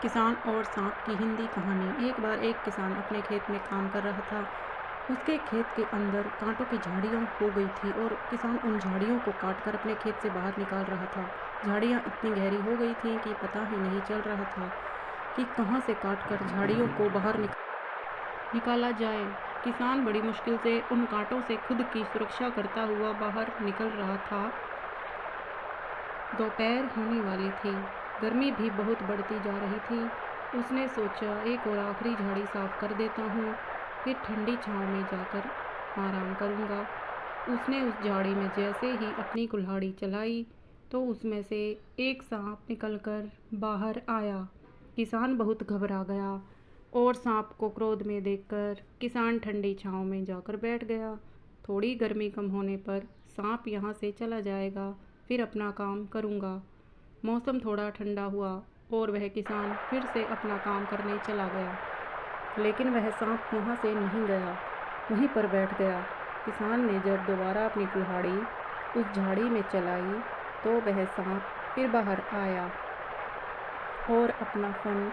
किसान और सांप की हिंदी कहानी। एक बार एक किसान अपने खेत में काम कर रहा था। उसके खेत के अंदर कांटों की झाड़ियाँ हो गई थी और किसान उन झाड़ियों को काटकर अपने खेत से बाहर निकाल रहा था। झाड़ियाँ इतनी गहरी हो गई थीं कि पता ही नहीं चल रहा था कि कहाँ से काटकर झाड़ियों को बाहर निकाला जाए। किसान बड़ी मुश्किल से उन कांटों से खुद की सुरक्षा करता हुआ बाहर निकल रहा था। दोपहर होने वाली थी। गर्मी भी बहुत बढ़ती जा रही थी। उसने सोचा, एक और आखिरी झाड़ी साफ कर देता हूँ, फिर ठंडी छांव में जाकर आराम करूँगा। उसने उस झाड़ी में जैसे ही अपनी कुल्हाड़ी चलाई तो उसमें से एक सांप निकलकर बाहर आया। किसान बहुत घबरा गया और सांप को क्रोध में देखकर किसान ठंडी छांव में जाकर बैठ गया। थोड़ी गर्मी कम होने पर सांप यहाँ से चला जाएगा, फिर अपना काम करूँगा। मौसम थोड़ा ठंडा हुआ और वह किसान फिर से अपना काम करने चला गया, लेकिन वह सांप वहाँ से नहीं गया, वहीं पर बैठ गया। किसान ने जब दोबारा अपनी कुल्हाड़ी उस झाड़ी में चलाई तो वह सांप फिर बाहर आया और अपना फन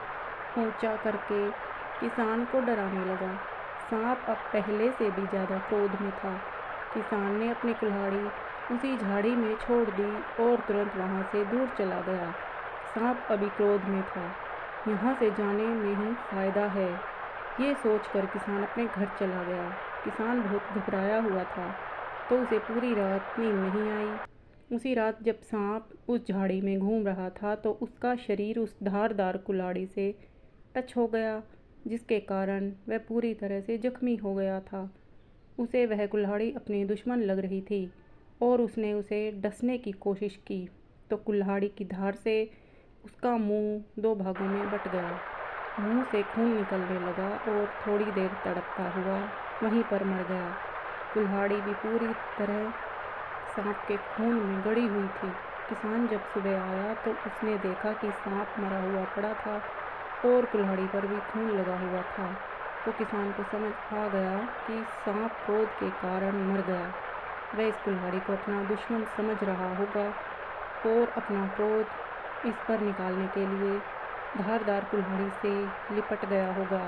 ऊंचा करके किसान को डराने लगा। सांप अब पहले से भी ज़्यादा क्रोध में था। किसान ने अपनी कुल्हाड़ी उसी झाड़ी में छोड़ दी और तुरंत वहाँ से दूर चला गया। सांप अभी क्रोध में था, यहाँ से जाने में ही फायदा है, ये सोचकर किसान अपने घर चला गया। किसान बहुत घबराया हुआ था तो उसे पूरी रात नींद नहीं आई। उसी रात जब सांप उस झाड़ी में घूम रहा था तो उसका शरीर उस धारदार कुल्हाड़ी से टच हो गया, जिसके कारण वह पूरी तरह से जख्मी हो गया था। उसे वह कुल्हाड़ी अपनी दुश्मन लग रही थी और उसने उसे डसने की कोशिश की तो कुल्हाड़ी की धार से उसका मुंह दो भागों में बट गया। मुंह से खून निकलने लगा और थोड़ी देर तड़पता हुआ वहीं पर मर गया। कुल्हाड़ी भी पूरी तरह सांप के खून में गड़ी हुई थी। किसान जब सुबह आया तो उसने देखा कि सांप मरा हुआ पड़ा था और कुल्हाड़ी पर भी खून लगा हुआ था। तो किसान को समझ आ गया कि सांप क्रोध के कारण मर गया। वह इस कुल्हाड़ी को अपना दुश्मन समझ रहा होगा और अपना क्रोध इस पर निकालने के लिए धारदार कुल्हाड़ी से लिपट गया होगा,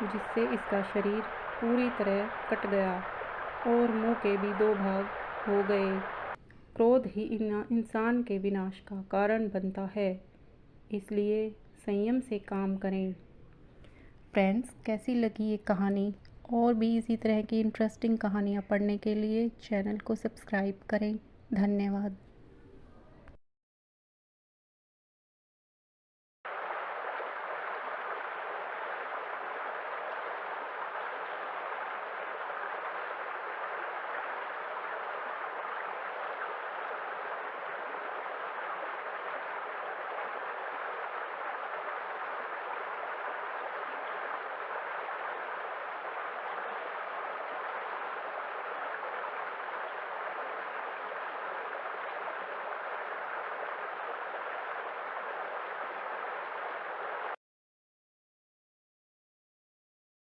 जिससे इसका शरीर पूरी तरह कट गया और मुंह के भी दो भाग हो गए। क्रोध ही इंसान के विनाश का कारण बनता है, इसलिए संयम से काम करें। फ्रेंड्स, कैसी लगी ये कहानी? और भी इसी तरह की इंटरेस्टिंग कहानियाँ पढ़ने के लिए चैनल को सब्सक्राइब करें। धन्यवाद।